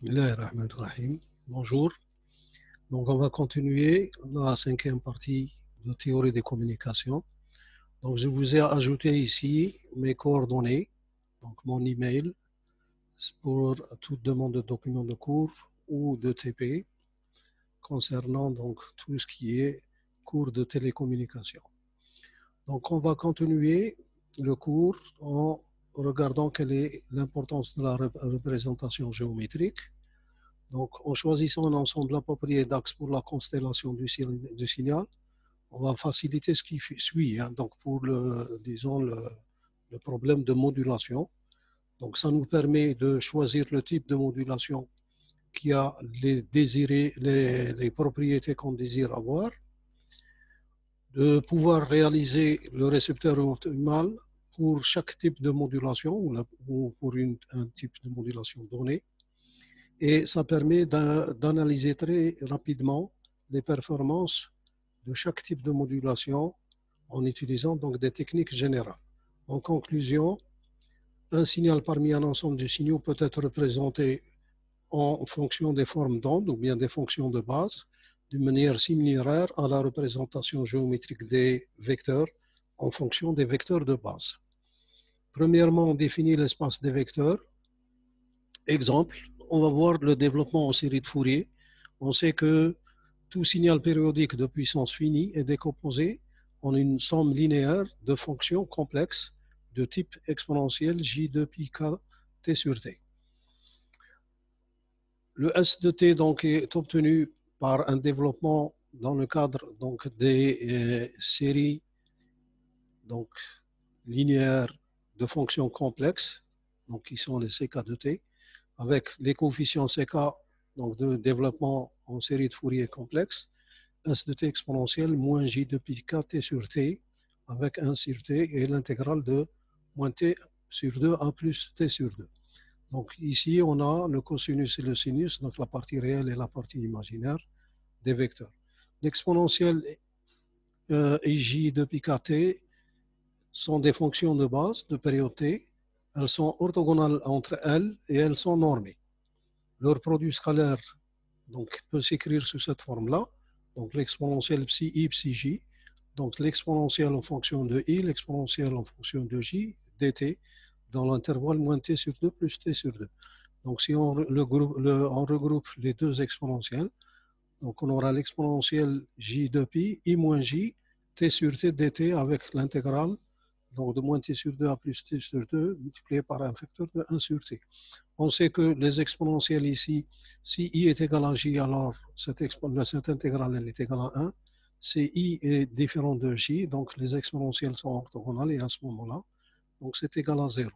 Bismillahirrahmanirrahim. Bonjour. Donc, on va continuer la cinquième partie de théorie des communications. Donc, je vous ai ajouté ici mes coordonnées, donc mon email pour toute demande de documents de cours ou de TP concernant donc tout ce qui est cours de télécommunication. Donc, on va continuer le cours en regardant quelle est l'importance de la représentation géométrique. Donc, en choisissant un ensemble approprié d'axes pour la constellation du signal, on va faciliter ce qui suit. Donc, pour le problème de modulation, donc ça nous permet de choisir le type de modulation qui a les propriétés qu'on désire avoir, de pouvoir réaliser le récepteur optimal pour chaque type de modulation ou pour un type de modulation donné. Et ça permet d'analyser très rapidement les performances de chaque type de modulation en utilisant donc des techniques générales. En conclusion, un signal parmi un ensemble de signaux peut être représenté en fonction des formes d'onde ou bien des fonctions de base, d'une manière similaire à la représentation géométrique des vecteurs en fonction des vecteurs de base. Premièrement, on définit l'espace des vecteurs. Exemple, on va voir le développement en série de Fourier. On sait que tout signal périodique de puissance finie est décomposé en une somme linéaire de fonctions complexes de type exponentiel J de pi k t sur t. Le S de t donc est obtenu par un développement dans le cadre donc des séries donc linéaires de fonctions complexes, donc qui sont les ck de t, avec les coefficients ck donc de développement en série de Fourier complexe, S de t exponentielle moins J de pi k t sur t avec 1 sur t et l'intégrale de moins t sur 2 a plus t sur 2. Donc ici, on a le cosinus et le sinus, donc la partie réelle et la partie imaginaire des vecteurs. L'exponentielle et J de pi k t sont des fonctions de base de période t. Elles sont orthogonales entre elles et elles sont normées. Leur produit scalaire donc, peut s'écrire sous cette forme-là. Donc l'exponentielle psi i, psi j. Donc l'exponentielle en fonction de i, l'exponentielle en fonction de j, dt, dans l'intervalle moins t sur 2 plus t sur 2. Donc si on regroupe les deux exponentielles, donc on aura l'exponentielle j de pi, i moins j, t sur t dt avec l'intégrale donc de moins t sur 2 à plus t sur 2 multiplié par un facteur de 1 sur t. On sait que les exponentielles ici, si i est égal à j, alors cette intégrale elle est égale à 1. Si i est différent de j, donc les exponentielles sont orthogonales et à ce moment-là, donc c'est égal à 0.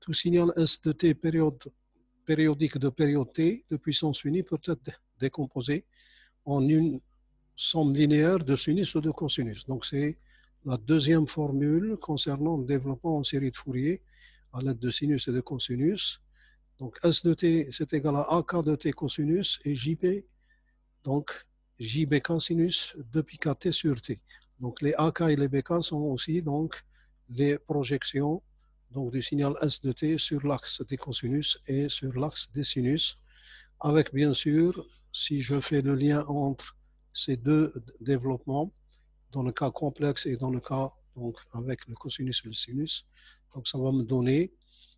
Tout signal S de t périodique de période t de puissance finie peut être décomposé en une somme linéaire de sinus ou de cosinus. Donc c'est la deuxième formule concernant le développement en série de Fourier à l'aide de sinus et de cosinus. Donc S de t, c'est égal à AK de t cosinus et JP, donc JBK sinus de pi kt sur t. Donc les AK et les BK sont aussi donc les projections donc, du signal S de t sur l'axe des cosinus et sur l'axe des sinus, avec bien sûr, si je fais le lien entre ces deux développements, dans le cas complexe et dans le cas donc, avec le cosinus et le sinus, donc ça va me donner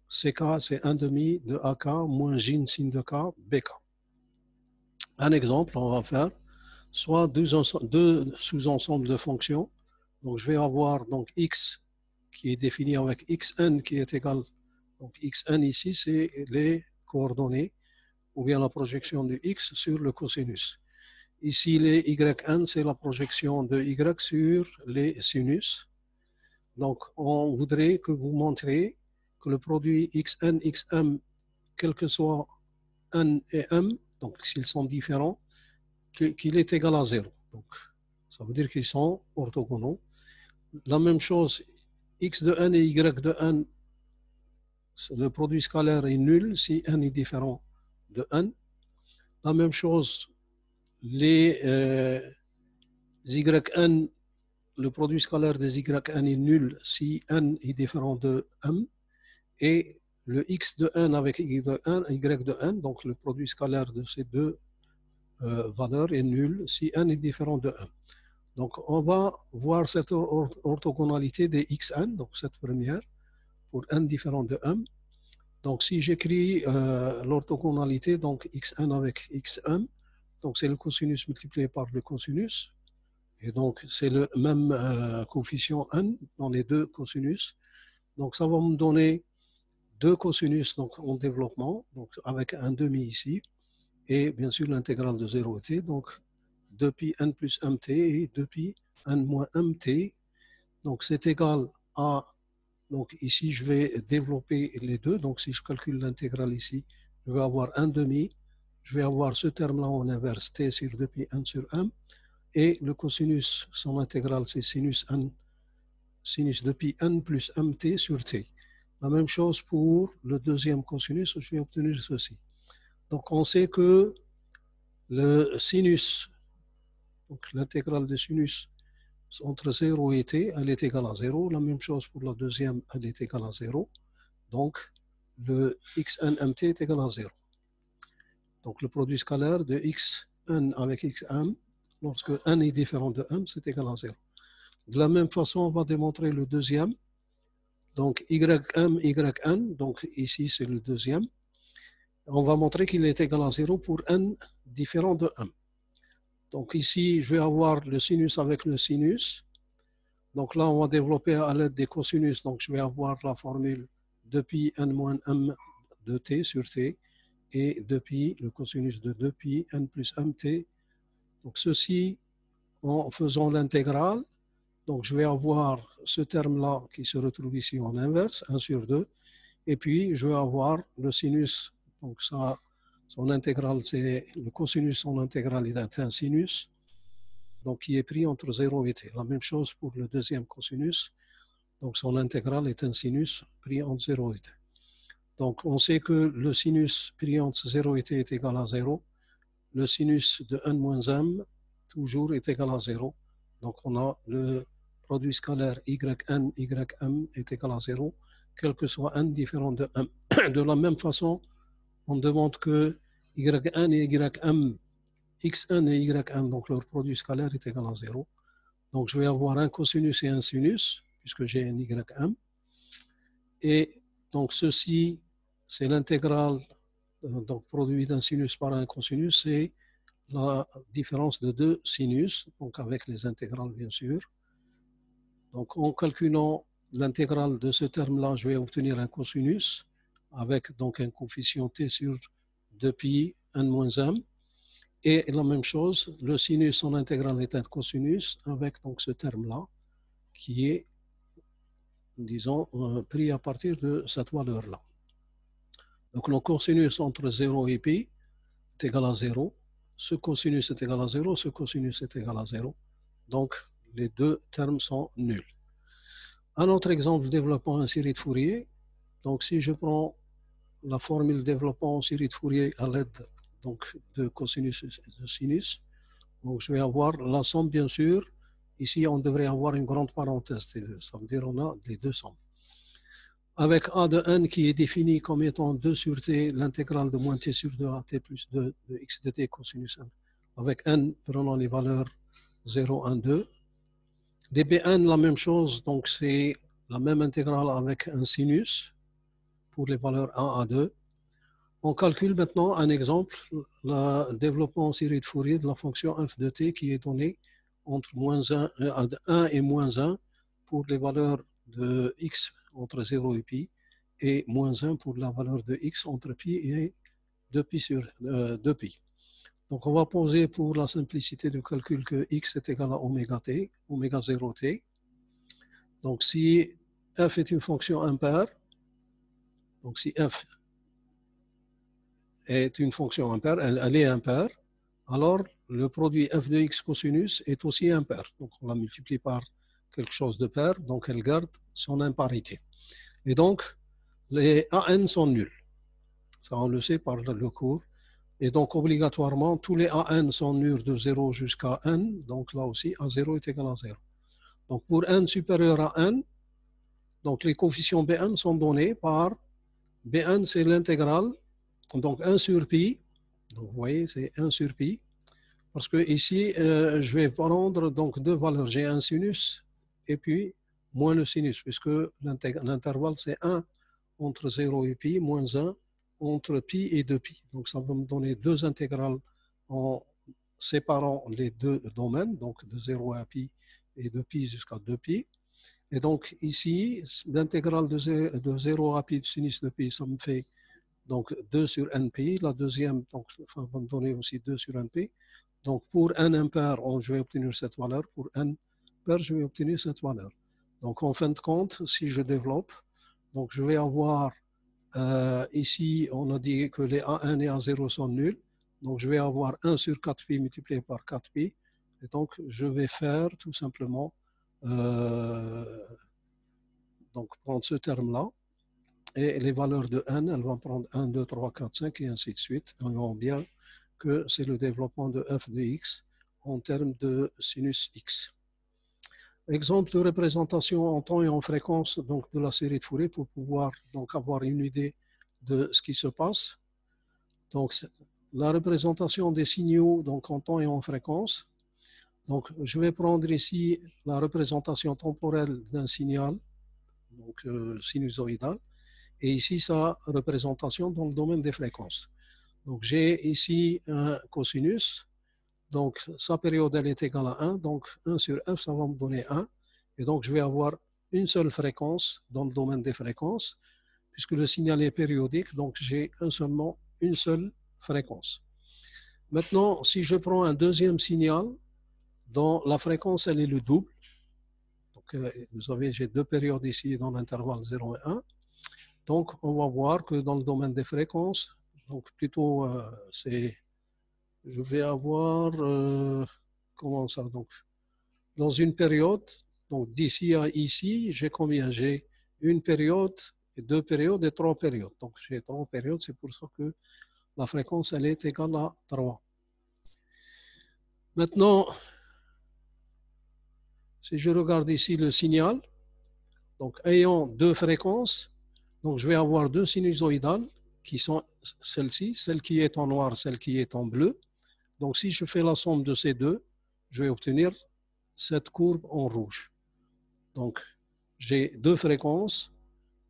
CK, c'est 1 demi de AK moins J sin de K, BK. Un exemple, on va faire soit deux sous-ensembles de fonctions. Donc je vais avoir donc X qui est défini avec Xn qui est égal. Donc Xn ici, c'est les coordonnées ou bien la projection de X sur le cosinus. Ici, les Yn, c'est la projection de Y sur les sinus. Donc, on voudrait que vous montriez que le produit Xn, Xm, quel que soit N et M, donc s'ils sont différents, qu'il est égal à 0. Donc, ça veut dire qu'ils sont orthogonaux. La même chose, X de N et Y de N, le produit scalaire est nul si N est différent de N. La même chose, les Yn, le produit scalaire des Yn est nul si N est différent de M. Et le x de n avec y de n, donc le produit scalaire de ces deux valeurs est nul si n est différent de 1. Donc, on va voir cette orthogonalité des xn, donc cette première, pour n différent de 1. Donc, si j'écris l'orthogonalité, donc xn avec xn, donc c'est le cosinus multiplié par le cosinus, et donc c'est le même coefficient n dans les deux cosinus. Donc, ça va me donner deux cosinus donc, en développement, donc avec un demi ici, et bien sûr l'intégrale de 0t, donc 2pi n plus mt et 2pi n moins mt. Donc c'est égal à, donc ici je vais développer les deux, donc si je calcule l'intégrale ici, je vais avoir 1 demi, je vais avoir ce terme-là en inverse, t sur 2pi n sur m, et le cosinus, son intégrale c'est sinus 2pi n plus mt sur t. La même chose pour le deuxième cosinus, je vais obtenir ceci. Donc on sait que le sinus, donc l'intégrale de sinus entre 0 et t, elle est égale à 0. La même chose pour la deuxième, elle est égale à 0. Donc le xnmt est égal à 0. Donc le produit scalaire de xn avec xm, lorsque n est différent de m, c'est égal à 0. De la même façon, on va démontrer le deuxième. Donc ym, yn, donc ici c'est le deuxième. On va montrer qu'il est égal à 0 pour n différent de m. Donc ici, je vais avoir le sinus avec le sinus. Donc là, on va développer à l'aide des cosinus. Donc je vais avoir la formule 2pi n moins m de t sur t et 2pi, le cosinus de 2pi n plus mt. Donc ceci, en faisant l'intégrale, donc je vais avoir ce terme-là qui se retrouve ici en inverse, 1 sur 2. Et puis, je vais avoir le sinus. Donc ça, son intégrale, c'est le cosinus, son intégrale est un sinus, donc qui est pris entre 0 et t. La même chose pour le deuxième cosinus. Donc son intégrale est un sinus pris entre 0 et t. Donc on sait que le sinus pris entre 0 et t est égal à 0. Le sinus de n moins m toujours est égal à 0. Donc on a le produit scalaire yn, ym est égal à 0, quel que soit n différent de m. De la même façon, on demande que yn et ym, xn et ym, donc leur produit scalaire est égal à 0. Donc je vais avoir un cosinus et un sinus, puisque j'ai un ym. Et donc ceci, c'est l'intégrale, donc produit d'un sinus par un cosinus, c'est la différence de deux sinus, donc avec les intégrales bien sûr. Donc en calculant l'intégrale de ce terme-là, je vais obtenir un cosinus avec donc un coefficient t sur 2pi n moins m. Et la même chose, le sinus en intégrale est un cosinus avec donc ce terme-là qui est, disons, pris à partir de cette valeur-là. Donc le cosinus entre 0 et pi est égal à 0. Ce cosinus est égal à 0, ce cosinus est égal à 0. Donc les deux termes sont nuls. Un autre exemple développant une série de Fourier. Donc si je prends la formule développant une série de Fourier à l'aide donc, de cosinus et de sinus, donc je vais avoir la somme bien sûr. Ici on devrait avoir une grande parenthèse, ça veut dire on a les deux sommes. Avec a de n qui est défini comme étant 2 sur t, l'intégrale de moins t sur 2 à t plus 2 de x de t cosinus n. Avec n prenant les valeurs 0, 1, 2. dBn, la même chose, donc c'est la même intégrale avec un sinus pour les valeurs 1 à 2. On calcule maintenant un exemple, le développement en série de Fourier de la fonction f de t qui est donnée entre 1 et moins 1 pour les valeurs de x entre 0 et pi et moins 1 pour la valeur de x entre pi et 2pi sur 2pi. Donc on va poser pour la simplicité du calcul que x est égal à oméga t, oméga 0t. Donc si f est une fonction impaire, donc si f est une fonction impaire, elle est impaire, alors le produit f de x cosinus est aussi impair. Donc on la multiplie par quelque chose de pair, donc elle garde son imparité. Et donc les an sont nuls. Ça on le sait par le cours. Et donc, obligatoirement, tous les an sont nuls de 0 jusqu'à n. Donc, là aussi, a0 est égal à 0. Donc, pour n supérieur à n, donc les coefficients bn sont donnés par Bn, c'est l'intégrale, donc 1 sur pi. Donc, vous voyez, c'est 1 sur pi. Parce que ici, je vais prendre donc deux valeurs. J'ai un sinus et puis moins le sinus, puisque l'intervalle, c'est 1 entre 0 et pi, moins 1 entre pi et 2pi. Donc, ça va me donner deux intégrales en séparant les deux domaines, donc de 0 à pi et de pi jusqu'à 2pi. Et donc, ici, l'intégrale de 0 à pi de sinus de pi, ça me fait donc 2 sur npi. La deuxième donc, ça va me donner aussi 2 sur npi. Donc, pour n impair, je vais obtenir cette valeur. Pour n pair, je vais obtenir cette valeur. Donc, en fin de compte, si je développe, donc je vais avoir ici, on a dit que les A1 et A0 sont nuls. Donc, je vais avoir 1 sur 4pi multiplié par 4pi. Et donc, je vais faire tout simplement, donc prendre ce terme-là. Et les valeurs de n, elles vont prendre 1, 2, 3, 4, 5 et ainsi de suite. On voit bien que c'est le développement de f de x en termes de sinus x. Exemple de représentation en temps et en fréquence donc, de la série de Fourier pour pouvoir donc, avoir une idée de ce qui se passe. Donc, la représentation des signaux donc, en temps et en fréquence. Donc, je vais prendre ici la représentation temporelle d'un signal, donc sinusoïdal, et ici sa représentation dans le domaine des fréquences. Donc, j'ai ici un cosinus. Donc, sa période, elle est égale à 1. Donc, 1 sur f, ça va me donner 1. Et donc, je vais avoir une seule fréquence dans le domaine des fréquences, puisque le signal est périodique. Donc, j'ai seulement une seule fréquence. Maintenant, si je prends un deuxième signal, dont la fréquence, elle est le double. Donc, vous savez, j'ai deux périodes ici dans l'intervalle 0 et 1. Donc, on va voir que dans le domaine des fréquences, donc plutôt, je vais avoir, comment ça, donc, dans une période, donc d'ici à ici, j'ai combien? J'ai une période, deux périodes et trois périodes. Donc, j'ai trois périodes, c'est pour ça que la fréquence, elle est égale à 3. Maintenant, si je regarde ici le signal, donc ayant deux fréquences, donc je vais avoir deux sinusoïdales qui sont celle-ci, celle qui est en noir, celle qui est en bleu. Donc si je fais la somme de ces deux, je vais obtenir cette courbe en rouge. Donc j'ai deux fréquences,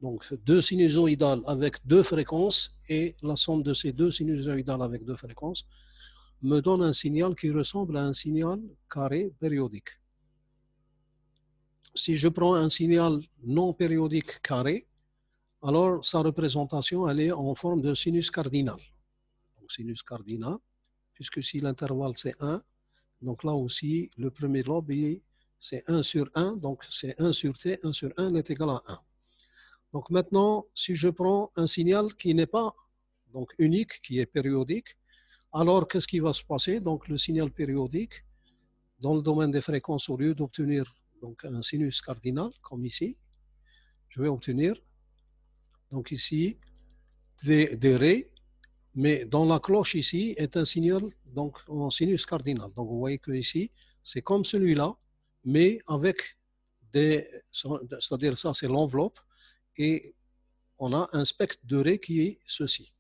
donc deux sinusoïdales avec deux fréquences, et la somme de ces deux sinusoïdales avec deux fréquences me donne un signal qui ressemble à un signal carré périodique. Si je prends un signal non périodique carré, alors sa représentation, elle est en forme de sinus cardinal. Donc sinus cardinal, puisque si l'intervalle c'est 1, donc là aussi, le premier lobe, c'est 1 sur 1, donc c'est 1 sur t, 1 sur 1 est égal à 1. Donc maintenant, si je prends un signal qui n'est pas donc unique, qui est périodique, alors qu'est-ce qui va se passer? Donc le signal périodique, dans le domaine des fréquences, au lieu d'obtenir donc un sinus cardinal, comme ici, je vais obtenir, donc ici, des raies, mais dans la cloche ici est un signal donc en sinus cardinal. Donc vous voyez que ici, c'est comme celui-là, mais avec des, c'est-à-dire ça c'est l'enveloppe, et on a un spectre de raies qui est ceci.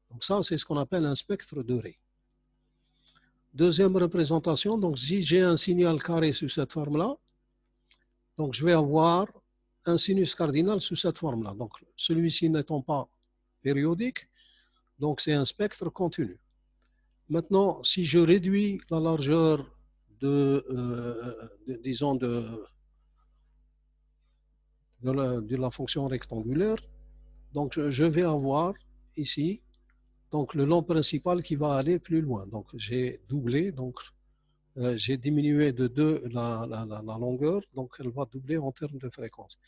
Donc ça, c'est ce qu'on appelle un spectre de raies. Deuxième représentation, donc si j'ai un signal carré sous cette forme-là, donc je vais avoir un sinus cardinal sous cette forme-là. Donc celui-ci n'étant pas périodique, donc c'est un spectre continu. Maintenant, si je réduis la largeur disons de la fonction rectangulaire, donc je vais avoir ici donc le long principal qui va aller plus loin. Donc j'ai doublé, donc j'ai diminué de 2 la longueur, donc elle va doubler en termes de fréquence.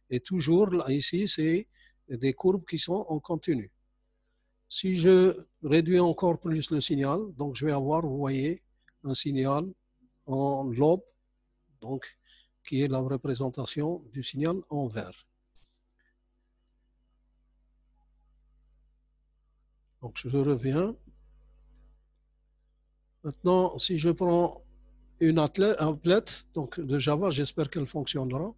Et toujours là, ici, c'est des courbes qui sont en continu. Si je réduis encore plus le signal, donc je vais avoir, vous voyez, un signal en lobe, donc qui est la représentation du signal en vert. Donc je reviens. Maintenant, si je prends une applet donc de Java, j'espère qu'elle fonctionnera.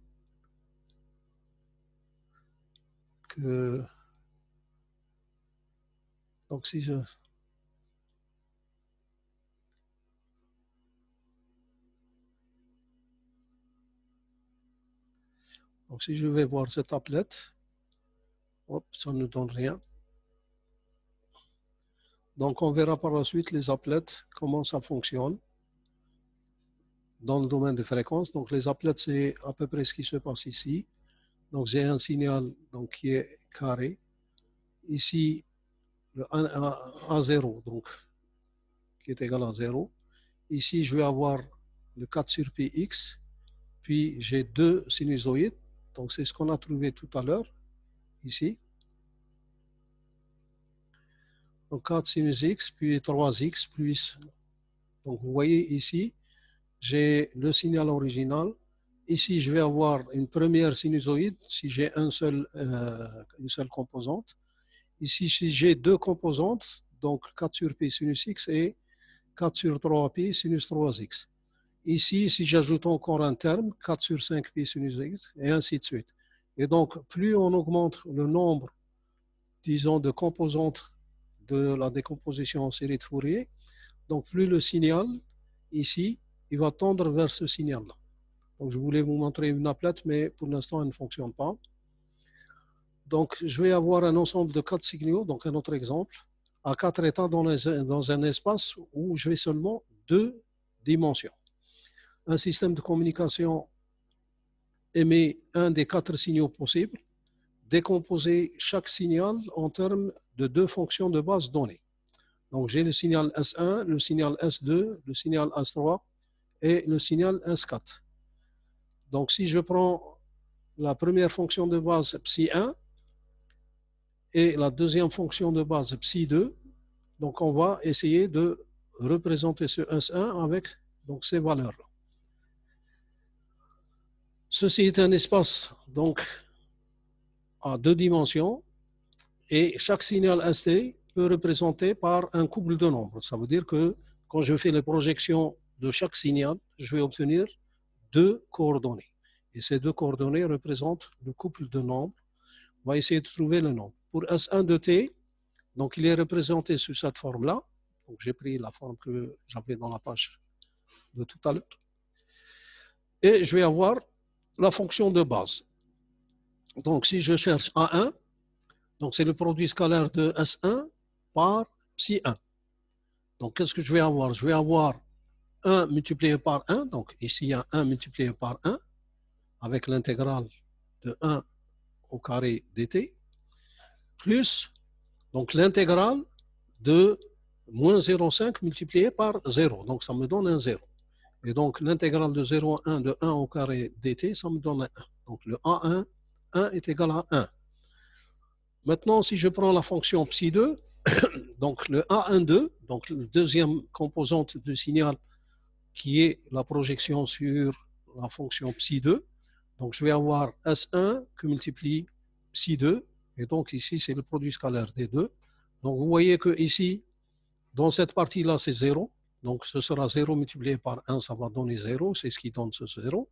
Donc, si je... Donc, si je vais voir cette applet, hop, ça ne donne rien. Donc, on verra par la suite les applets, comment ça fonctionne dans le domaine des fréquences. Donc, les applets, c'est à peu près ce qui se passe ici. Donc, j'ai un signal donc, qui est carré. Ici, le A0, donc, qui est égal à 0. Ici, je vais avoir le 4 sur px. Puis, j'ai deux sinusoïdes. Donc, c'est ce qu'on a trouvé tout à l'heure, ici. Donc, 4 sinus x, puis 3x, plus... Donc, vous voyez ici, j'ai le signal original. Ici, je vais avoir une première sinusoïde si j'ai une seule composante. Ici, si j'ai deux composantes, donc 4 sur pi sinus x et 4 sur 3pi sinus 3x. Ici, si j'ajoute encore un terme, 4 sur 5 pi sinus x, et ainsi de suite. Et donc, plus on augmente le nombre, disons, de composantes de la décomposition en série de Fourier, donc plus le signal, ici, il va tendre vers ce signal-là. Donc, je voulais vous montrer une applet, mais pour l'instant, elle ne fonctionne pas. Donc, je vais avoir un ensemble de 4 signaux, donc un autre exemple, à 4 états dans un espace où je vais seulement 2 dimensions. Un système de communication émet un des 4 signaux possibles, décomposer chaque signal en termes de 2 fonctions de base données. Donc, j'ai le signal S1, le signal S2, le signal S3 et le signal S4. Donc, si je prends la première fonction de base psi1 et la deuxième fonction de base psi2, donc on va essayer de représenter ce S1 avec donc, ces valeurs-là. Ceci est un espace donc à 2 dimensions et chaque signal ST peut représenter par un couple de nombres. Ça veut dire que quand je fais les projections de chaque signal, je vais obtenir 2 coordonnées. Et ces 2 coordonnées représentent le couple de nombres. On va essayer de trouver le nombre. Pour S1 de T, donc il est représenté sous cette forme-là. Donc j'ai pris la forme que j'avais dans la page de tout à l'heure. Et je vais avoir la fonction de base. Donc si je cherche A1, donc c'est le produit scalaire de S1 par psi1. Donc qu'est-ce que je vais avoir? Je vais avoir 1 multiplié par 1, donc ici il y a 1 multiplié par 1, avec l'intégrale de 1 au carré dt, plus donc l'intégrale de moins 0,5 multiplié par 0, donc ça me donne un 0. Et donc l'intégrale de 0,1 de 1 au carré dt, ça me donne un 1. Donc le A1, 1 est égal à 1. Maintenant, si je prends la fonction psi2, donc le A12, donc la deuxième composante du signal qui est la projection sur la fonction psi2, donc je vais avoir S1 que multiplie psi2, et donc ici c'est le produit scalaire des deux. Donc vous voyez que ici, dans cette partie-là, c'est 0, donc ce sera 0 multiplié par 1, ça va donner 0, c'est ce qui donne ce 0.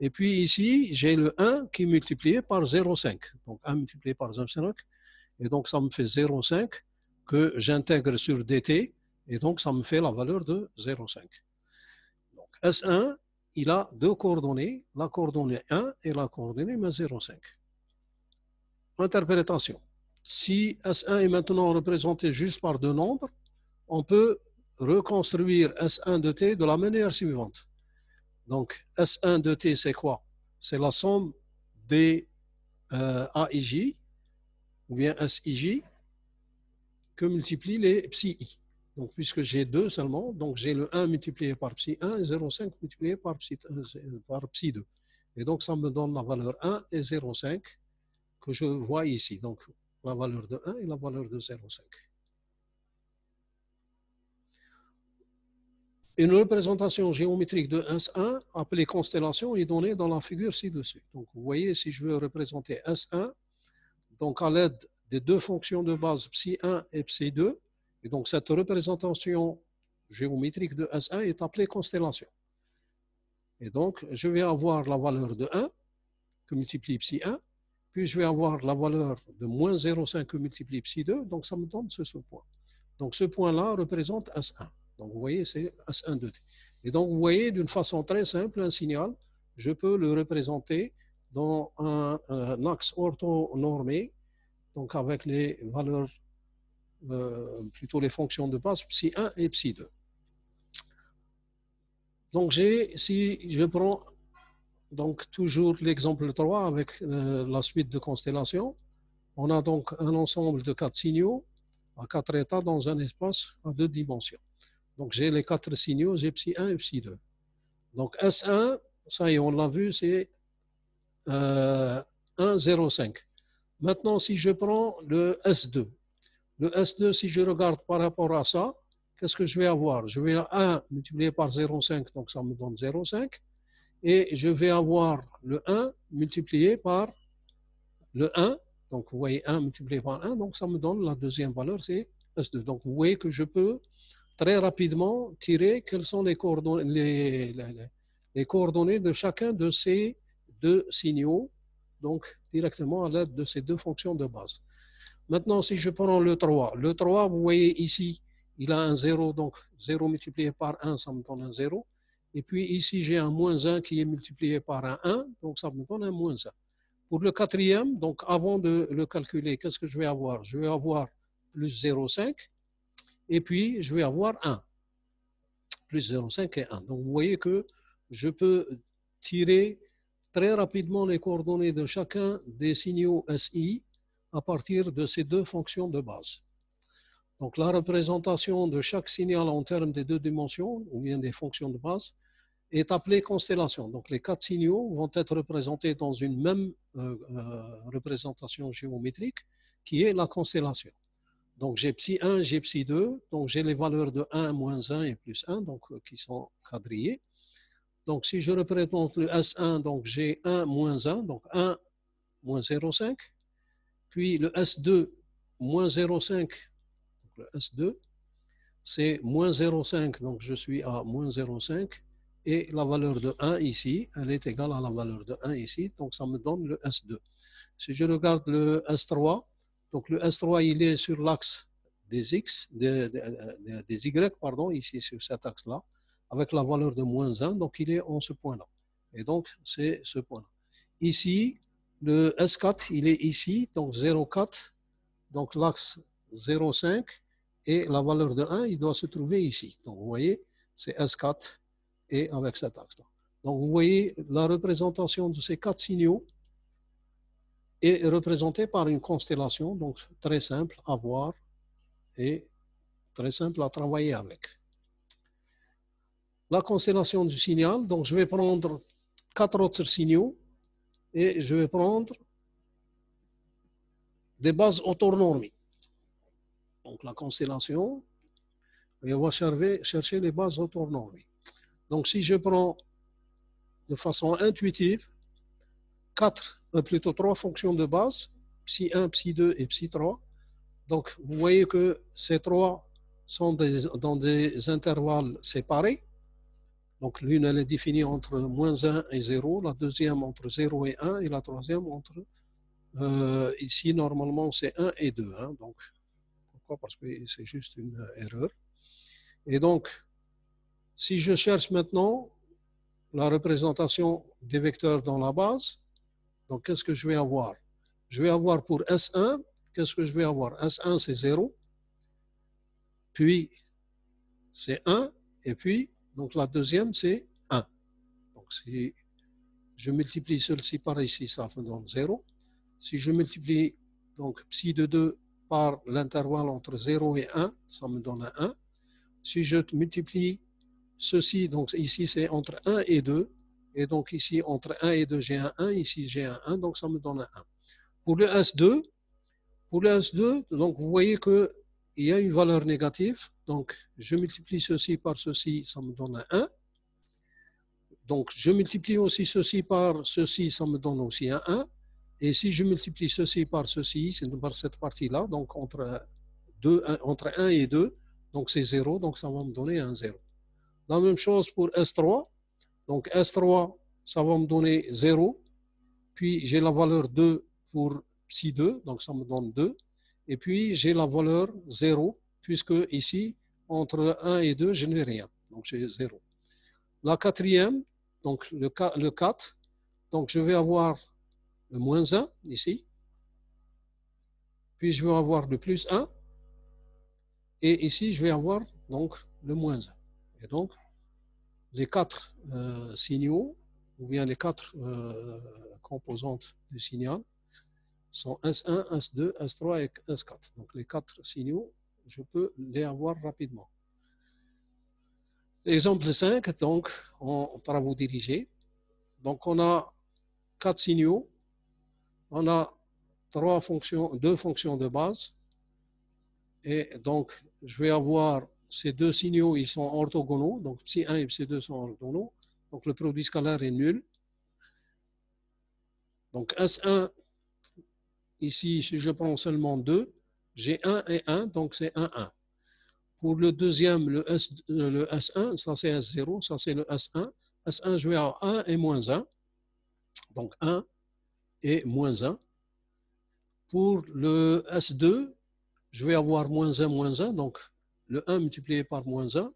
Et puis ici, j'ai le 1 qui est multiplié par 0,5. Donc 1 multiplié par 0,5. Et donc ça me fait 0,5 que j'intègre sur dt. Et donc ça me fait la valeur de 0,5. Donc S1, il a 2 coordonnées, la coordonnée 1 et la coordonnée 0,5. Interprétation. Si S1 est maintenant représenté juste par 2 nombres, on peut reconstruire S1 de t de la manière suivante. Donc, S1 de t, c'est quoi? C'est la somme des AIJ, ou bien SIJ, que multiplient les psi-I. Donc, puisque j'ai 2 seulement, donc j'ai le 1 multiplié par psi1 et 0,5 multiplié par psi2. Et donc, ça me donne la valeur 1 et 0,5 que je vois ici. Donc, la valeur de 1 et la valeur de 0,5. Une représentation géométrique de S1 appelée constellation est donnée dans la figure ci-dessus. Donc, vous voyez, si je veux représenter S1, donc à l'aide des 2 fonctions de base psi1 et psi2, et donc cette représentation géométrique de S1 est appelée constellation. Et donc, je vais avoir la valeur de 1 que multiplie psi1 puis je vais avoir la valeur de moins 0,5 que multiplie psi2, donc ça me donne ce point. Donc ce point-là représente S1. Donc vous voyez, c'est S1 de t. Et donc vous voyez, d'une façon très simple, un signal, je peux le représenter dans un axe orthonormé, donc avec les valeurs, plutôt les fonctions de base, psi1 et psi2. Donc si je prends donc toujours l'exemple 3 avec la suite de constellations, on a donc un ensemble de 4 signaux à 4 états dans un espace à 2 dimensions. Donc j'ai les 4 signaux, j'ai psi1 et psi2. Donc S1, ça y est, on l'a vu, c'est 1, 0, 5. Maintenant, si je prends le S2, si je regarde par rapport à ça, qu'est-ce que je vais avoir? Je vais avoir 1 multiplié par 0,5, donc ça me donne 0,5. Et je vais avoir le 1 multiplié par le 1. Donc, vous voyez 1 multiplié par 1, donc ça me donne la deuxième valeur, c'est S2. Donc, vous voyez que je peux très rapidement tirer quelles sont les coordonnées de chacun de ces deux signaux, donc directement à l'aide de ces deux fonctions de base. Maintenant, si je prends le 3, vous voyez ici, il a un 0, donc 0 multiplié par 1, ça me donne un 0. Et puis ici, j'ai un moins 1 qui est multiplié par un 1, donc ça me donne un moins 1. Pour le quatrième, donc avant de le calculer, qu'est-ce que je vais avoir? Je vais avoir plus 0,5 et puis je vais avoir 1. Plus 0,5 et 1. Donc vous voyez que je peux tirer très rapidement les coordonnées de chacun des signaux SI à partir de ces deux fonctions de base. Donc la représentation de chaque signal en termes des deux dimensions, ou bien des fonctions de base, est appelée constellation. Donc les 4 signaux vont être représentés dans une même représentation géométrique qui est la constellation. Donc j'ai psi1, j'ai psi2, donc j'ai les valeurs de 1, moins 1 et plus 1, donc qui sont quadrillées. Donc si je représente le S1, donc j'ai 1, moins 1, donc 1, moins 0,5. Puis le S2, moins 0,5, donc le S2, c'est moins 0,5, donc je suis à moins 0,5. Et la valeur de 1 ici, elle est égale à la valeur de 1 ici, donc ça me donne le S2. Si je regarde le S3, donc le S3, il est sur l'axe des X, des Y, pardon, ici sur cet axe-là, avec la valeur de moins 1, donc il est en ce point-là. Et donc, c'est ce point-là. Ici, le S4, il est ici, donc 0,4, donc l'axe 0,5, et la valeur de 1, il doit se trouver ici. Donc, vous voyez, c'est S4 et avec cet axe-là. Donc, vous voyez la représentation de ces 4 signaux est représentée par une constellation, donc très simple à voir et très simple à travailler avec. La constellation du signal, donc je vais prendre 4 autres signaux et je vais prendre des bases orthonormées. Donc la constellation, et on va chercher les bases orthonormées. Donc si je prends de façon intuitive 3 fonctions de base, psi1, psi2 et psi3, donc vous voyez que ces 3 sont dans des intervalles séparés. Donc l'une elle est définie entre moins 1 et 0, la deuxième entre 0 et 1 et la troisième entre, ici normalement c'est 1 et 2. Hein, donc pourquoi? Parce que c'est juste une erreur. Et donc si je cherche maintenant la représentation des vecteurs dans la base, donc qu'est-ce que je vais avoir? Je vais avoir pour S1, qu'est-ce que je vais avoir? S1 c'est 0, puis c'est 1, et puis donc la deuxième c'est 1. Donc si je multiplie celle-ci par ici, ça me donne 0. Si je multiplie donc psi de 2 par l'intervalle entre 0 et 1, ça me donne un 1. Si je multiplie ceci, donc ici c'est entre 1 et 2, et donc ici entre 1 et 2 j'ai un 1, ici j'ai un 1, donc ça me donne un 1. Pour le S2, donc vous voyez qu'il y a une valeur négative, donc je multiplie ceci par ceci, ça me donne un 1. Donc je multiplie aussi ceci par ceci, ça me donne aussi un 1. Et si je multiplie ceci par ceci, c'est par cette partie-là, donc entre 1 et 2, donc c'est 0, donc ça va me donner un 0. La même chose pour S3. Donc S3, ça va me donner 0. Puis j'ai la valeur 2 pour psi 2, donc ça me donne 2. Et puis, j'ai la valeur 0, puisque ici, entre 1 et 2, je n'ai rien. Donc, j'ai 0. La quatrième, donc le 4, donc je vais avoir le moins 1 ici. Puis, je vais avoir le plus 1. Et ici, je vais avoir donc le moins 1. Et donc, les 4 signaux, ou bien les 4 composantes du signal, sont S1, S2, S3 et S4. Donc, les 4 signaux, je peux les avoir rapidement. Exemple 5, donc, en travaux dirigés. Donc, on a 4 signaux. On a 2 fonctions de base. Et donc, je vais avoir ces 2 signaux, ils sont orthogonaux. Donc, psi 1 et psi 2 sont orthogonaux. Donc, le produit scalaire est nul. Donc, S1, ici, si je prends seulement 2, j'ai 1 et 1, donc c'est 1, 1. Pour le deuxième, le S1, ça c'est S0, ça c'est le S1. S1, je vais avoir 1 et moins 1. Donc 1 et moins 1. Pour le S2, je vais avoir moins 1, moins 1. Donc le 1 multiplié par moins 1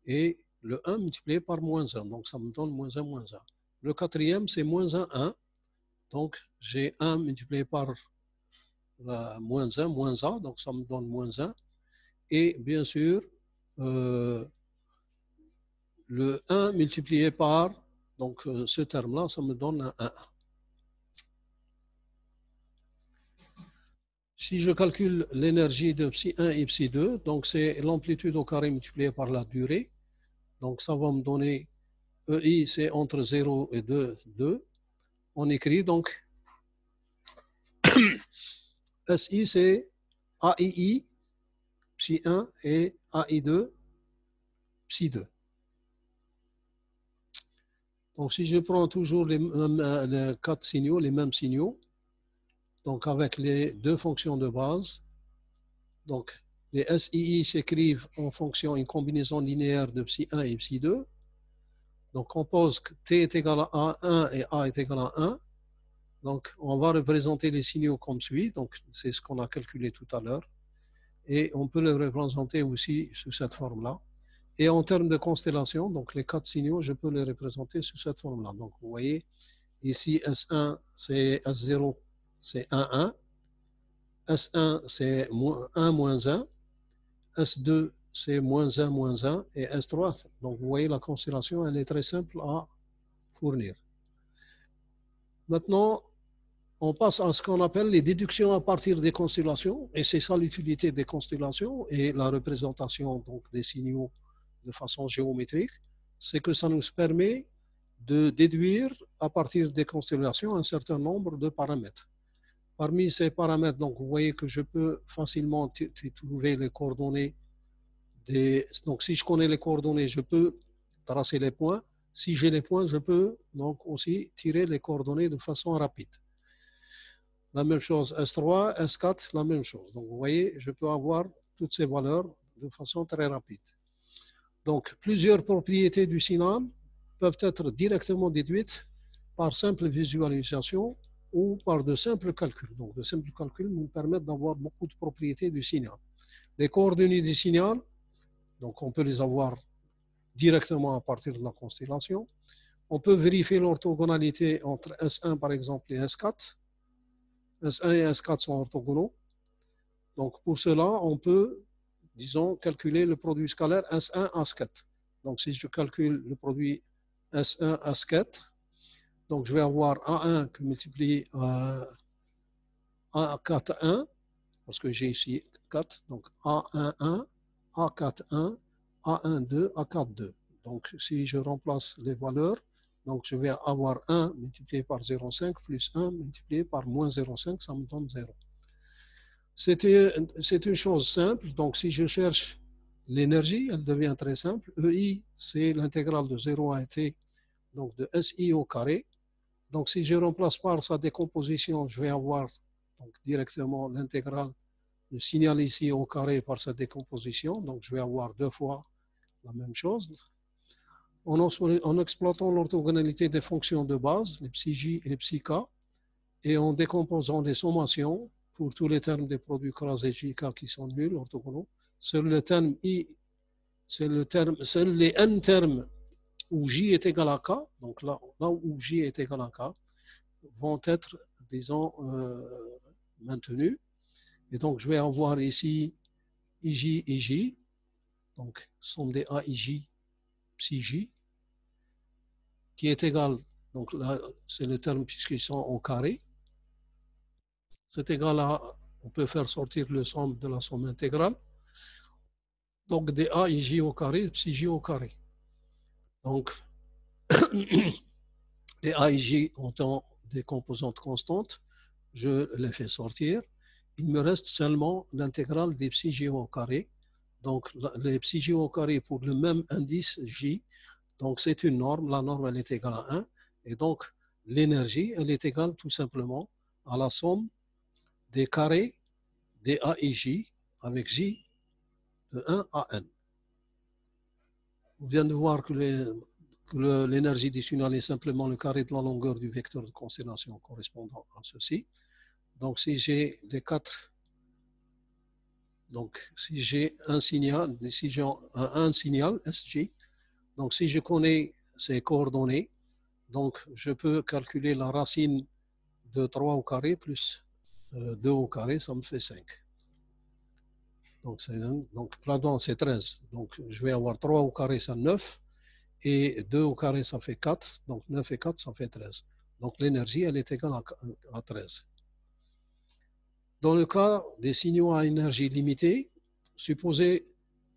et le 1 multiplié par moins 1. Donc ça me donne moins 1, moins 1. Le quatrième, c'est moins 1, 1. Donc j'ai 1 multiplié par moins 1, moins 1. Donc ça me donne moins 1. Et bien sûr, le 1 multiplié par, donc ce terme-là, ça me donne un 1. Si je calcule l'énergie de psi 1 et psi 2, donc c'est l'amplitude au carré multiplié par la durée. Donc ça va me donner EI, c'est entre 0 et 2, 2. On écrit donc SI, c'est AII, psi 1 et AI2, psi 2. Donc si je prends toujours les 4 signaux, les mêmes signaux, donc avec les 2 fonctions de base, donc les SII s'écrivent en fonction d'une combinaison linéaire de psi 1 et psi 2. Donc on pose que T est égal à 1 et A est égal à 1. Donc on va représenter les signaux comme suit. Donc c'est ce qu'on a calculé tout à l'heure. Et on peut les représenter aussi sous cette forme-là. Et en termes de constellation, donc les 4 signaux, je peux les représenter sous cette forme-là. Donc vous voyez, ici S1, c'est S0, c'est 1, 1. S1, c'est 1, moins 1. S2, c'est moins 1, moins 1. Et S3, donc vous voyez, la constellation, elle est très simple à fournir. Maintenant, on passe à ce qu'on appelle les déductions à partir des constellations. Et c'est ça l'utilité des constellations et la représentation donc, des signaux de façon géométrique. C'est que ça nous permet de déduire à partir des constellations un certain nombre de paramètres. Parmi ces paramètres, donc, vous voyez que je peux facilement trouver les coordonnées. Donc, si je connais les coordonnées, je peux tracer les points. Si j'ai les points, je peux donc aussi tirer les coordonnées de façon rapide. La même chose, S3, S4, la même chose. Donc, vous voyez, je peux avoir toutes ces valeurs de façon très rapide. Donc, plusieurs propriétés du signal peuvent être directement déduites par simple visualisation ou par de simples calculs. Donc, de simples calculs nous permettent d'avoir beaucoup de propriétés du signal. Les coordonnées du signal, donc on peut les avoir directement à partir de la constellation. On peut vérifier l'orthogonalité entre S1 par exemple et S4. S1 et S4 sont orthogonaux. Donc pour cela, on peut, disons, calculer le produit scalaire S1, S4. Donc si je calcule le produit S1, S4, donc je vais avoir A1 qui multiplie A4, 1, parce que j'ai ici 4, donc A1, 1, A4, 1, A1, 2, A4, 2. Donc si je remplace les valeurs, donc je vais avoir 1 multiplié par 0,5 plus 1 multiplié par moins 0,5, ça me donne 0. C'est une chose simple, donc si je cherche l'énergie, elle devient très simple. EI, c'est l'intégrale de 0 à t, donc de SI au carré. Donc si je remplace par sa décomposition, je vais avoir donc, directement l'intégrale du signal ici au carré par sa décomposition. Donc je vais avoir 2 fois la même chose. En exploitant l'orthogonalité des fonctions de base, les psi j et les psi k, et en décomposant les sommations pour tous les termes des produits croisés JK qui sont nuls, orthogonaux, seul le terme I, seuls les n termes où J est égal à K, donc là où J est égal à K, vont être, disons, maintenus. Et donc, je vais avoir ici IJ, IJ, donc somme des A, IJ, psi J, qui est égal, donc là, c'est le terme puisqu'ils sont au carré. C'est égal à, on peut faire sortir le somme de la somme intégrale. Donc, des A, IJ au carré, psi J au carré. Donc, les A et J étant des composantes constantes, je les fais sortir. Il me reste seulement l'intégrale des psi J au carré. Donc, les psi J au carré pour le même indice J. Donc, c'est une norme. La norme, elle est égale à 1. Et donc, l'énergie, elle est égale tout simplement à la somme des carrés des A et J avec J de 1 à n. On vient de voir que l'énergie additionnelle est simplement le carré de la longueur du vecteur de constellation correspondant à ceci. Donc, si j'ai les quatre, donc si j'ai un signal, si j'ai un signal, SJ, donc si je connais ces coordonnées, donc je peux calculer la racine de 3 au carré plus 2 au carré, ça me fait 5. Donc pardon, c'est 13. Donc, je vais avoir 3 au carré, c'est 9. Et 2 au carré, ça fait 4. Donc, 9 et 4, ça fait 13. Donc, l'énergie, elle est égale à 13. Dans le cas des signaux à énergie limitée, supposez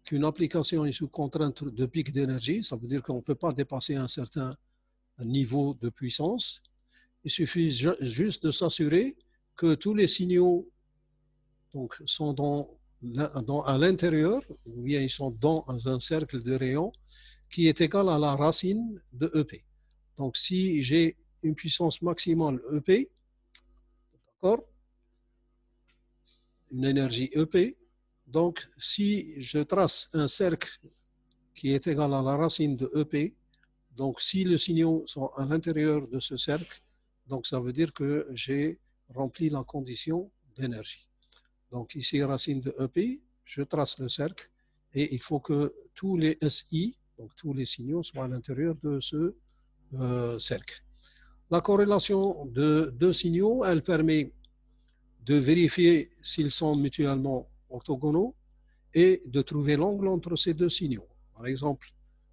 qu'une application est sous contrainte de pic d'énergie, ça veut dire qu'on ne peut pas dépasser un certain niveau de puissance. Il suffit juste de s'assurer que tous les signaux donc, sont à l'intérieur, ou bien ils sont dans un cercle de rayons qui est égal à la racine de EP. Donc, si j'ai une puissance maximale EP, d'accord, une énergie EP, donc si je trace un cercle qui est égal à la racine de EP, donc si les signaux sont à l'intérieur de ce cercle, donc ça veut dire que j'ai rempli la condition d'énergie. Donc ici, racine de EP, je trace le cercle et il faut que tous les SI, donc tous les signaux, soient à l'intérieur de ce cercle. La corrélation de deux signaux, elle permet de vérifier s'ils sont mutuellement orthogonaux et de trouver l'angle entre ces deux signaux. Par exemple,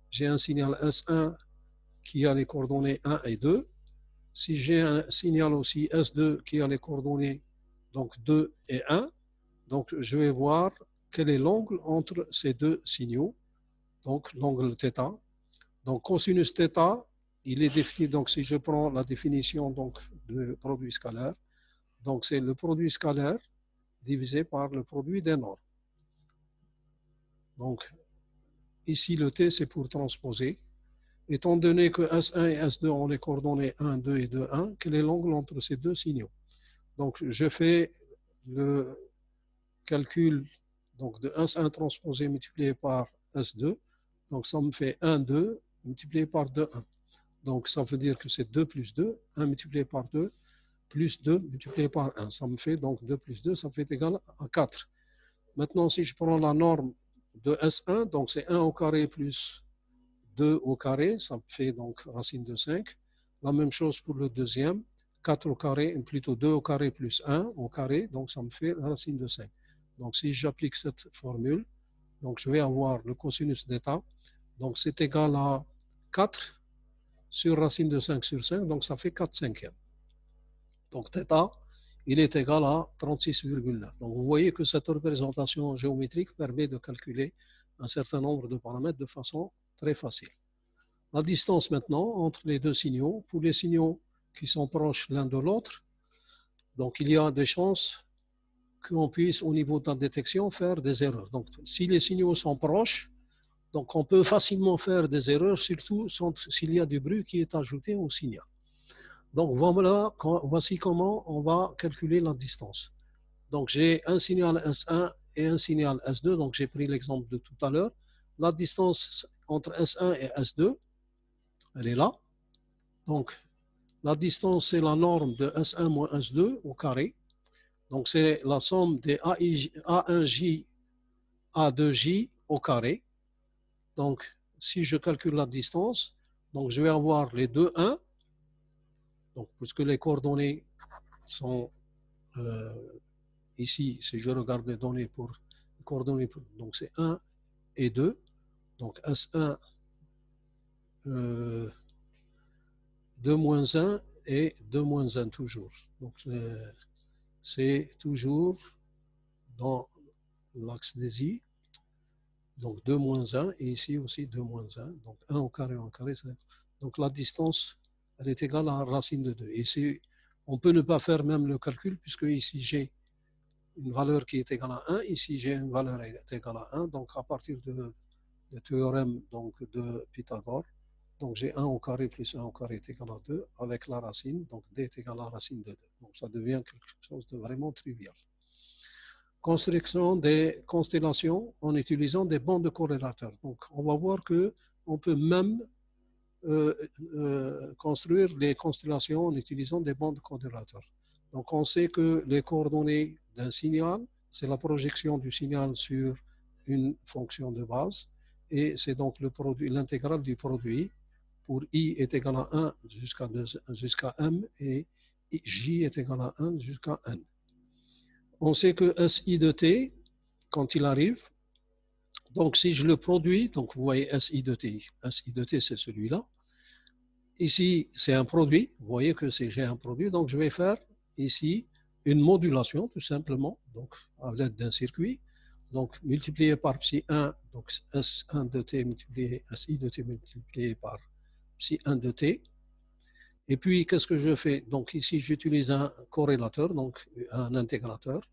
j'ai un signal S1 qui a les coordonnées 1 et 2. Si j'ai un signal aussi S2 qui a les coordonnées donc 2 et 1, donc je vais voir quel est l'angle entre ces deux signaux, donc l'angle θ. Donc cosinus θ, il est défini, donc si je prends la définition donc, de produit scalaire, donc c'est le produit scalaire divisé par le produit des normes. Donc ici le T c'est pour transposer. Étant donné que S1 et S2 ont les coordonnées 1, 2 et 2, 1, quel est l'angle entre ces deux signaux? Donc je fais le calcul donc, de S1 transposé multiplié par S2. Donc ça me fait 1, 2 multiplié par 2, 1. Donc ça veut dire que c'est 2 plus 2, 1 multiplié par 2, plus 2 multiplié par 1. Ça me fait donc 2 plus 2, ça fait égal à 4. Maintenant, si je prends la norme de S1, donc c'est 1 au carré plus 2 au carré, ça me fait donc racine de 5. La même chose pour le deuxième, 4 au carré, plutôt 2 au carré plus 1 au carré, donc ça me fait racine de 5. Donc si j'applique cette formule, donc je vais avoir le cosinus d'état, donc c'est égal à 4 sur racine de 5 sur 5, donc ça fait 4 cinquièmes. Donc θ, il est égal à 36,9. Donc vous voyez que cette représentation géométrique permet de calculer un certain nombre de paramètres de façon très facile. La distance maintenant entre les deux signaux, pour les signaux qui sont proches l'un de l'autre, donc il y a des chances qu'on puisse au niveau de la détection faire des erreurs. Donc si les signaux sont proches, donc on peut facilement faire des erreurs, surtout s'il y a du bruit qui est ajouté au signal. Donc voilà, voici comment on va calculer la distance. Donc j'ai un signal S1 et un signal S2, donc j'ai pris l'exemple de tout à l'heure. La distance entre S1 et S2, elle est là. Donc La distance, c'est la norme de S1 moins S2 au carré. Donc, c'est la somme des A1J, A2J au carré. Donc, si je calcule la distance, donc je vais avoir les deux 1. Donc, puisque les coordonnées sont ici, si je regarde les données pour les coordonnées, donc c'est 1 et 2. Donc, S1, 2 moins 1 et 2 moins 1 toujours. Donc, c'est toujours dans l'axe des I. Donc 2 moins 1 et ici aussi 2 moins 1. Donc 1 au carré, 1 au carré. Donc la distance, elle est égale à la racine de 2. Ici, on peut ne pas faire même le calcul puisque ici j'ai une valeur qui est égale à 1. Ici j'ai une valeur qui est égale à 1. Donc à partir du théorème donc, de Pythagore, donc j'ai 1 au carré plus 1 au carré est égal à 2 avec la racine. Donc d est égal à la racine de 2. Donc ça devient quelque chose de vraiment trivial. Construction des constellations en utilisant des bandes de corrélateurs. Donc, on va voir qu'on peut même construire les constellations en utilisant des bandes de corrélateurs. Donc, on sait que les coordonnées d'un signal, c'est la projection du signal sur une fonction de base, et c'est donc l'intégrale du produit pour i est égal à 1 jusqu'à m, et j est égal à 1 jusqu'à n. On sait que SI de t, quand il arrive, donc si je le produis, donc vous voyez SI de t c'est celui-là. Ici, c'est un produit, vous voyez que j'ai un produit, donc je vais faire ici une modulation tout simplement, donc à l'aide d'un circuit, donc multiplié par psi1, donc S1 de t multiplié, SI de t multiplié par psi1 de t. Et puis, qu'est-ce que je fais? Donc ici, j'utilise un corrélateur, donc un intégrateur.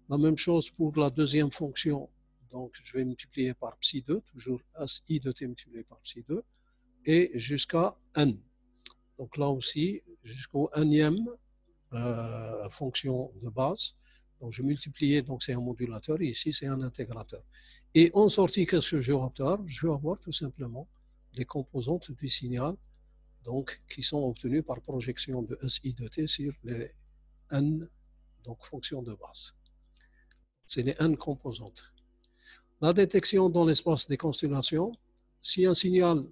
La même chose pour la deuxième fonction. Donc, je vais multiplier par psi2, toujours SI de t multiplié par psi2, et jusqu'à n. Donc là aussi, jusqu'au nème fonction de base. Donc, je multiplie, donc c'est un modulateur, et ici, c'est un intégrateur. Et en sortie, qu'est-ce que je vais obtenir? Je vais avoir tout simplement les composantes du signal, donc, qui sont obtenues par projection de SI de t sur les n, donc fonctions de base. C'est les n composantes. La détection dans l'espace des constellations, si un signal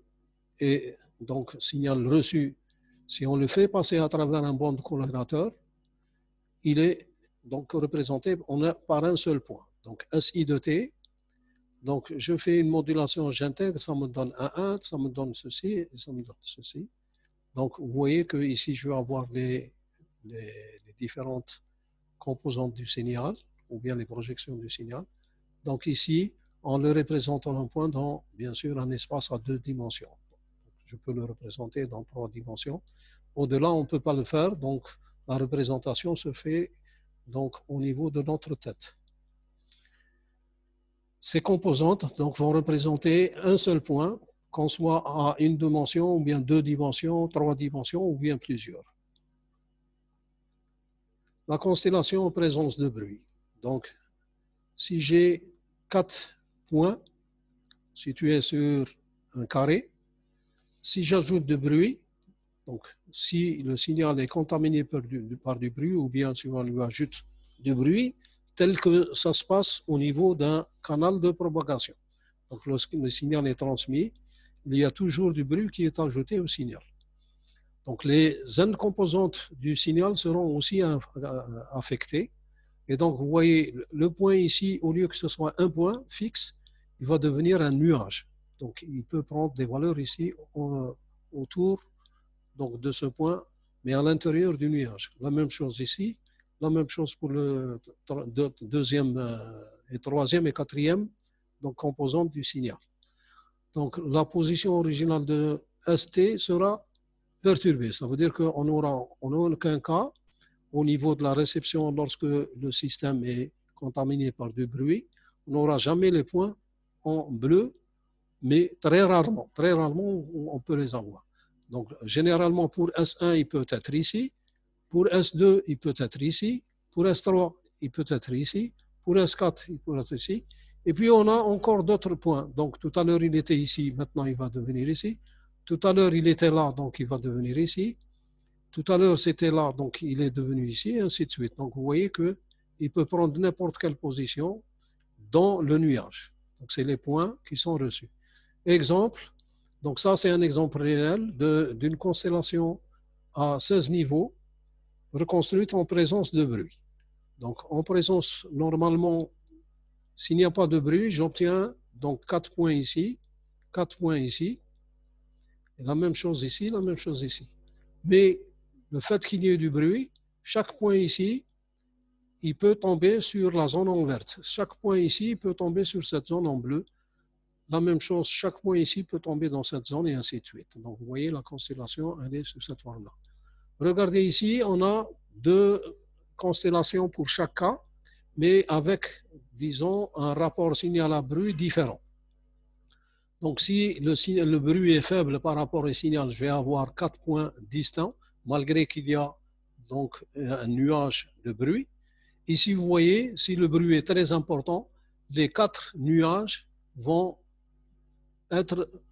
est donc signal reçu, si on le fait passer à travers un banc de corrélateur, il est donc représenté par un seul point. Donc SI de t, donc je fais une modulation, j'intègre, ça me donne un 1, ça me donne ceci, et ça me donne ceci. Donc vous voyez que ici je vais avoir les différentes composantes du signal, ou bien les projections du signal. Donc ici, en le représentant un point dans, bien sûr, un espace à 2 dimensions. Je peux le représenter dans 3 dimensions. Au-delà, on ne peut pas le faire, donc la représentation se fait donc, au niveau de notre tête. Ces composantes donc, vont représenter un seul point, qu'on soit à 1 dimension, ou bien 2 dimensions, 3 dimensions, ou bien plusieurs. La constellation en présence de bruit. Donc, si j'ai 4 points situés sur un carré, si j'ajoute du bruit, donc si le signal est contaminé par du bruit, ou bien si on lui ajoute du bruit, tel que ça se passe au niveau d'un canal de propagation. Donc lorsque le signal est transmis, il y a toujours du bruit qui est ajouté au signal. Donc les n composantes du signal seront aussi affectées. Et donc vous voyez le point ici, au lieu que ce soit un point fixe, il va devenir un nuage. Donc il peut prendre des valeurs ici autour donc, de ce point, mais à l'intérieur du nuage. La même chose ici, la même chose pour le deuxième et troisième et quatrième donc composante du signal. Donc la position originale de ST sera perturbée. Ça veut dire qu'on n'aura en aucun cas, au niveau de la réception, lorsque le système est contaminé par du bruit, on n'aura jamais les points en bleu, mais très rarement on peut les avoir. Donc, généralement, pour S1, il peut être ici. Pour S2, il peut être ici. Pour S3, il peut être ici. Pour S4, il peut être ici. Et puis, on a encore d'autres points. Donc, tout à l'heure, il était ici. Maintenant, il va devenir ici. Tout à l'heure, il était là. Donc, il va devenir ici. Tout à l'heure, c'était là, donc il est devenu ici, et ainsi de suite. Donc, vous voyez qu'il peut prendre n'importe quelle position dans le nuage. Donc, c'est les points qui sont reçus. Exemple, donc ça, c'est un exemple réel d'une constellation à 16 niveaux, reconstruite en présence de bruit. Donc, en présence, normalement, s'il n'y a pas de bruit, j'obtiens donc 4 points ici, 4 points ici, et la même chose ici, la même chose ici. Mais le fait qu'il y ait du bruit, chaque point ici, il peut tomber sur la zone en verte. Chaque point ici peut tomber sur cette zone en bleu. La même chose, chaque point ici peut tomber dans cette zone et ainsi de suite. Donc, vous voyez, la constellation, elle est sous cette forme-là. Regardez ici, on a 2 constellations pour chaque cas, mais avec, disons, un rapport signal à bruit différent. Donc, si le bruit est faible par rapport au signal, je vais avoir 4 points distants, malgré qu'il y a donc un nuage de bruit. Ici, vous voyez, si le bruit est très important, les 4 nuages vont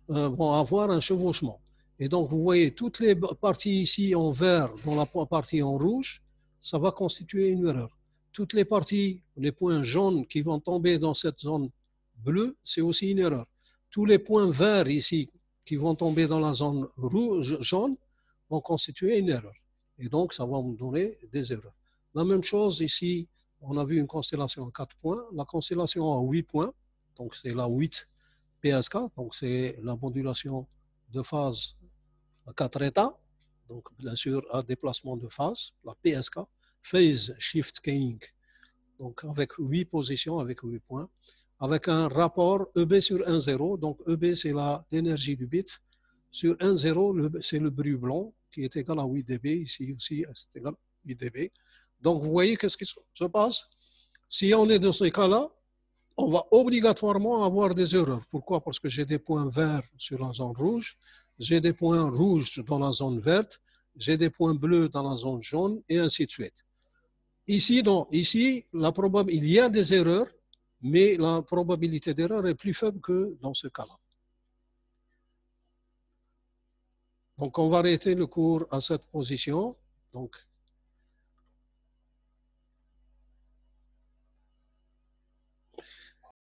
avoir un chevauchement. Et donc, vous voyez, toutes les parties ici en vert, dans la partie en rouge, ça va constituer une erreur. Toutes les parties, les points jaunes qui vont tomber dans cette zone bleue, c'est aussi une erreur. Tous les points verts ici qui vont tomber dans la zone rouge, jaune, vont constituer une erreur. Et donc, ça va me donner des erreurs. La même chose ici, on a vu une constellation à 4 points. La constellation à 8 points, donc c'est la 8 PSK, donc c'est la modulation de phase à 4 états, donc bien sûr à déplacement de phase, la PSK, Phase Shift Keying, donc avec 8 positions, avec 8 points, avec un rapport EB sur 1,0, donc EB c'est l'énergie du bit, sur 1,0 c'est le bruit blanc qui est égal à 8 dB, ici aussi c'est égal à 8 dB. Donc vous voyez qu'est-ce qui se passe? Si on est dans ce cas-là, on va obligatoirement avoir des erreurs. Pourquoi? Parce que j'ai des points verts sur la zone rouge, j'ai des points rouges dans la zone verte, j'ai des points bleus dans la zone jaune, et ainsi de suite. Ici, non. Ici, il y a des erreurs, mais la probabilité d'erreur est plus faible que dans ce cas-là. Donc, on va arrêter le cours à cette position. Donc,